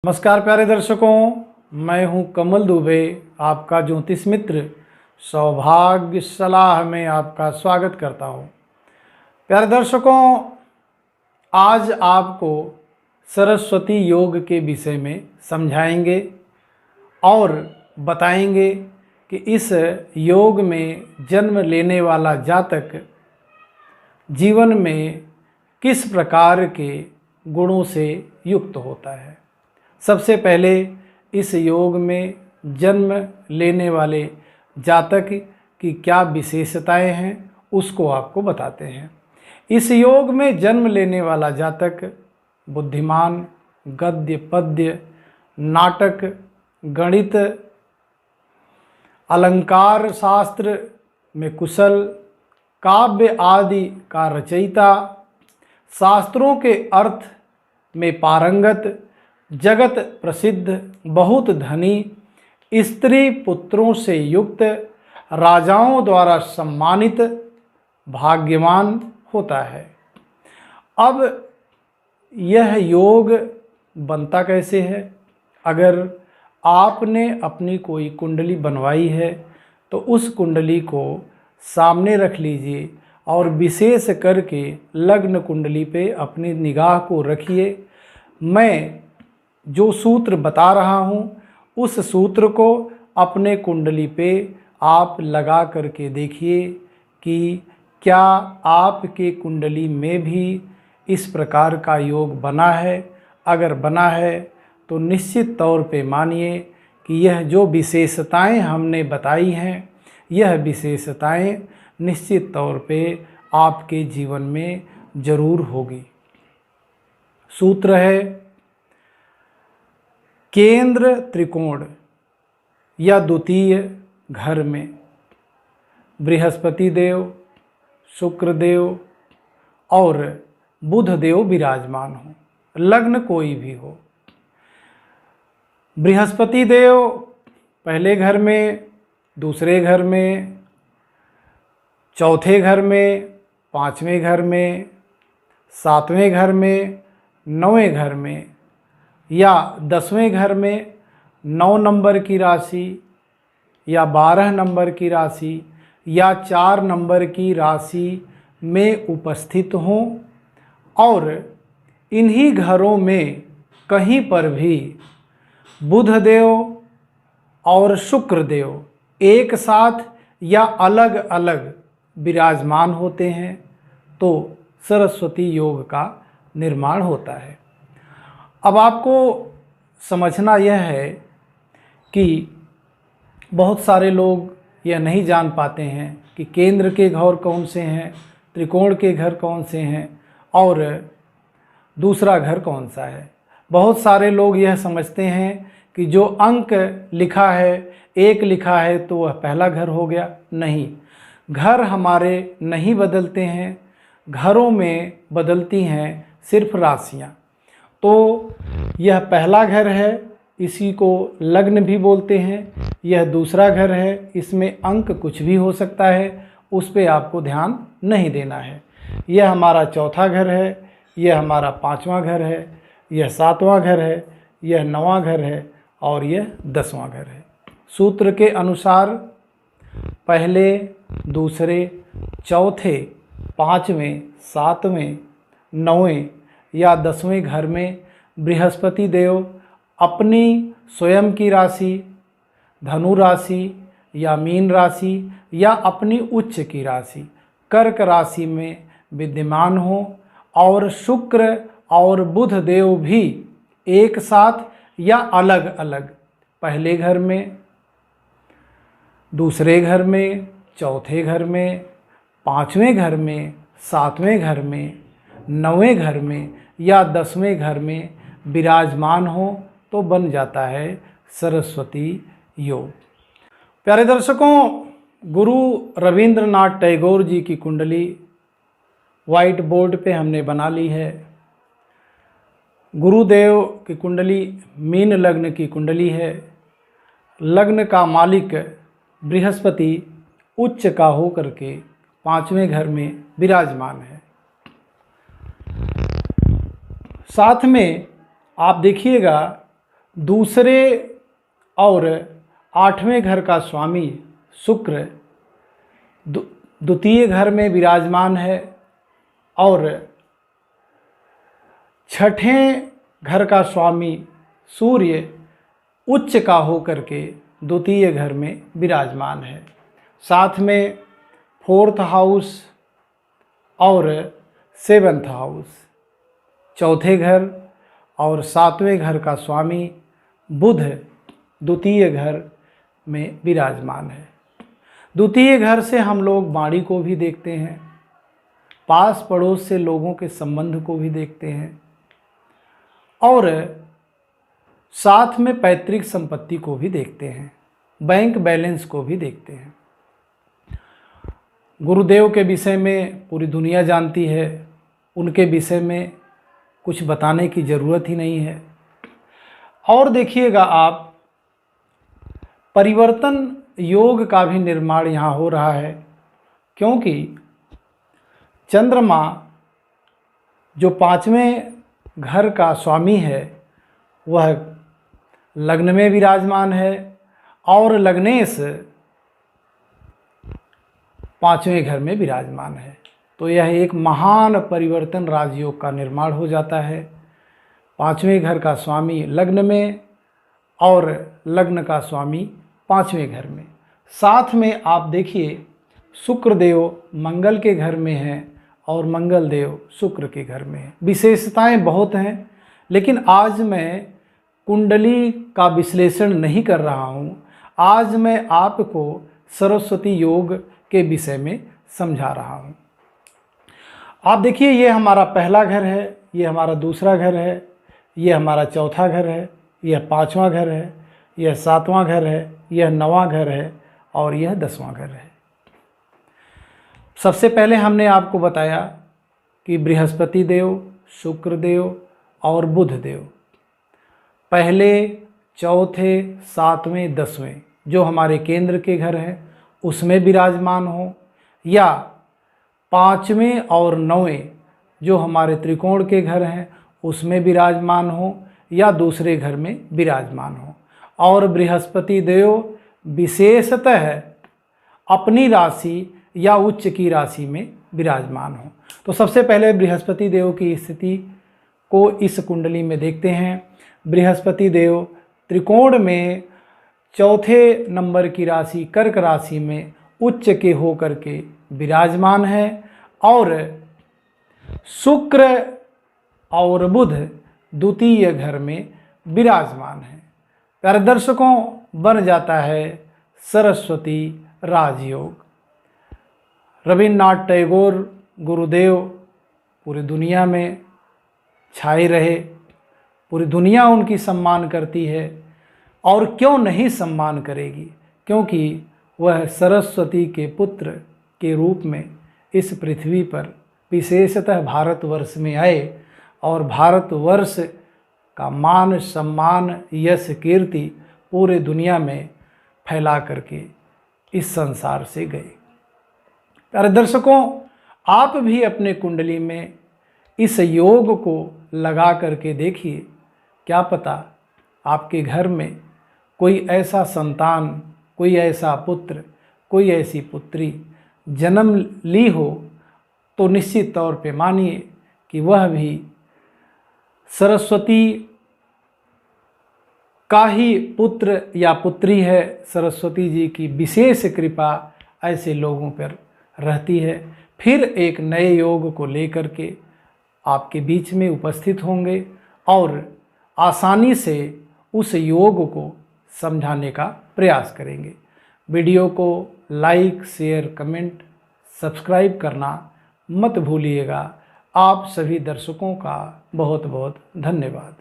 नमस्कार प्यारे दर्शकों, मैं हूं कमल दुबे, आपका ज्योतिष मित्र। सौभाग्य सलाह में आपका स्वागत करता हूं। प्यारे दर्शकों, आज आपको सरस्वती योग के विषय में समझाएंगे और बताएंगे कि इस योग में जन्म लेने वाला जातक जीवन में किस प्रकार के गुणों से युक्त होता है। सबसे पहले इस योग में जन्म लेने वाले जातक की क्या विशेषताएं हैं उसको आपको बताते हैं। इस योग में जन्म लेने वाला जातक बुद्धिमान, गद्य पद्य, नाटक, गणित, अलंकार शास्त्र में कुशल, काव्य आदि का रचयिता, शास्त्रों के अर्थ में पारंगत, जगत प्रसिद्ध, बहुत धनी, स्त्री पुत्रों से युक्त, राजाओं द्वारा सम्मानित, भाग्यवान होता है। अब यह योग बनता कैसे है? अगर आपने अपनी कोई कुंडली बनवाई है तो उस कुंडली को सामने रख लीजिए और विशेष करके लग्न कुंडली पे अपनी निगाह को रखिए। मैं जो सूत्र बता रहा हूँ उस सूत्र को अपने कुंडली पे आप लगा करके देखिए कि क्या आपके कुंडली में भी इस प्रकार का योग बना है। अगर बना है तो निश्चित तौर पे मानिए कि यह जो विशेषताएं हमने बताई हैं, यह विशेषताएं निश्चित तौर पे आपके जीवन में जरूर होगी। सूत्र है केंद्र त्रिकोण या द्वितीय घर में बृहस्पति देव, शुक्र देव और बुध देव विराजमान हो। लग्न कोई भी हो। बृहस्पति देव पहले घर में, दूसरे घर में, चौथे घर में, पांचवें घर में, सातवें घर में, नौवें घर में या 10वें घर में 9 नंबर की राशि या 12 नंबर की राशि या 4 नंबर की राशि में उपस्थित हों और इन्हीं घरों में कहीं पर भी बुध देव और शुक्र देव एक साथ या अलग अलग विराजमान होते हैं तो सरस्वती योग का निर्माण होता है। अब आपको समझना यह है कि बहुत सारे लोग यह नहीं जान पाते हैं कि केंद्र के घर कौन से हैं, त्रिकोण के घर कौन से हैं और दूसरा घर कौन सा है। बहुत सारे लोग यह समझते हैं कि जो अंक लिखा है, 1 लिखा है तो वह पहला घर हो गया। नहीं, घर हमारे नहीं बदलते हैं, घरों में बदलती हैं सिर्फ राशियाँ। तो यह पहला घर है, इसी को लग्न भी बोलते हैं। यह दूसरा घर है, इसमें अंक कुछ भी हो सकता है, उस पे आपको ध्यान नहीं देना है। यह हमारा चौथा घर है, यह हमारा 5वां घर है, यह 7वां घर है, यह 9वां घर है और यह 10वां घर है। सूत्र के अनुसार पहले, दूसरे, चौथे, 5वें, 7वें, 9वें या 10वें घर में बृहस्पति देव अपनी स्वयं की राशि, धनु राशि या मीन राशि या अपनी उच्च की राशि कर्क राशि में विद्यमान हो और शुक्र और बुध देव भी एक साथ या अलग अलग पहले घर में, दूसरे घर में, चौथे घर में, 5वें घर में, 7वें घर में, 9वें घर में या 10वें घर में विराजमान हो तो बन जाता है सरस्वती योग। प्यारे दर्शकों, गुरु रविंद्रनाथ टैगोर जी की कुंडली वाइट बोर्ड पे हमने बना ली है। गुरुदेव की कुंडली मीन लग्न की कुंडली है। लग्न का मालिक बृहस्पति उच्च का होकर के 5वें घर में विराजमान है। साथ में आप देखिएगा दूसरे और 8वें घर का स्वामी शुक्र द्वितीय घर में विराजमान है और 6ठे घर का स्वामी सूर्य उच्च का होकर के द्वितीय घर में विराजमान है। साथ में 4th हाउस और 7th हाउस, चौथे घर और 7वें घर का स्वामी बुध द्वितीय घर में विराजमान है। द्वितीय घर से हम लोग वाणी को भी देखते हैं, पास पड़ोस से लोगों के संबंध को भी देखते हैं और साथ में पैतृक संपत्ति को भी देखते हैं, बैंक बैलेंस को भी देखते हैं। गुरुदेव के विषय में पूरी दुनिया जानती है, उनके विषय में कुछ बताने की ज़रूरत ही नहीं है। और देखिएगा आप, परिवर्तन योग का भी निर्माण यहाँ हो रहा है, क्योंकि चंद्रमा जो 5वें घर का स्वामी है वह लग्न में विराजमान है और लग्नेश 5वें घर में विराजमान है। तो यह एक महान परिवर्तन राजयोग का निर्माण हो जाता है। 5वें घर का स्वामी लग्न में और लग्न का स्वामी 5वें घर में। साथ में आप देखिए, शुक्र देव मंगल के घर में हैं और मंगल देव शुक्र के घर में हैं। विशेषताएं बहुत हैं, लेकिन आज मैं कुंडली का विश्लेषण नहीं कर रहा हूँ। आज मैं आपको सरस्वती योग के विषय में समझा रहा हूँ। आप देखिए, ये हमारा पहला घर है, ये हमारा दूसरा घर है, ये हमारा चौथा घर है, यह 5वां घर है, यह 7वां घर है, यह 9वां घर है और यह 10वां घर है। सबसे पहले हमने आपको बताया कि बृहस्पति देव, शुक्र देव और बुध देव पहले, चौथे, 7वें, 10वें जो हमारे केंद्र के घर हैं उसमें विराजमान हो, या 5वें और 9वें जो हमारे त्रिकोण के घर हैं उसमें विराजमान हो, या दूसरे घर में विराजमान हो। और बृहस्पति देव विशेषतः अपनी राशि या उच्च की राशि में विराजमान हो। तो सबसे पहले बृहस्पति देव की स्थिति को इस कुंडली में देखते हैं। बृहस्पति देव त्रिकोण में चौथे नंबर की राशि कर्क राशि में उच्च के होकर के विराजमान है और शुक्र और बुध द्वितीय घर में विराजमान है। प्यारे दर्शकों, बन जाता है सरस्वती राजयोग। रविन्द्रनाथ टैगोर गुरुदेव पूरी दुनिया में छाए रहे, पूरी दुनिया उनकी सम्मान करती है और क्यों नहीं सम्मान करेगी, क्योंकि वह सरस्वती के पुत्र के रूप में इस पृथ्वी पर विशेषतः भारतवर्ष में आए और भारतवर्ष का मान सम्मान यश कीर्ति पूरे दुनिया में फैला करके इस संसार से गए। प्यारे दर्शकों, आप भी अपने कुंडली में इस योग को लगा करके देखिए, क्या पता आपके घर में कोई ऐसा संतान, कोई ऐसा पुत्र, कोई ऐसी पुत्री जन्म ली हो, तो निश्चित तौर पे मानिए कि वह भी सरस्वती का ही पुत्र या पुत्री है। सरस्वती जी की विशेष कृपा ऐसे लोगों पर रहती है। फिर एक नए योग को लेकर के आपके बीच में उपस्थित होंगे और आसानी से उस योग को समझाने का प्रयास करेंगे। वीडियो को लाइक, शेयर, कमेंट, सब्सक्राइब करना मत भूलिएगा। आप सभी दर्शकों का बहुत बहुत धन्यवाद।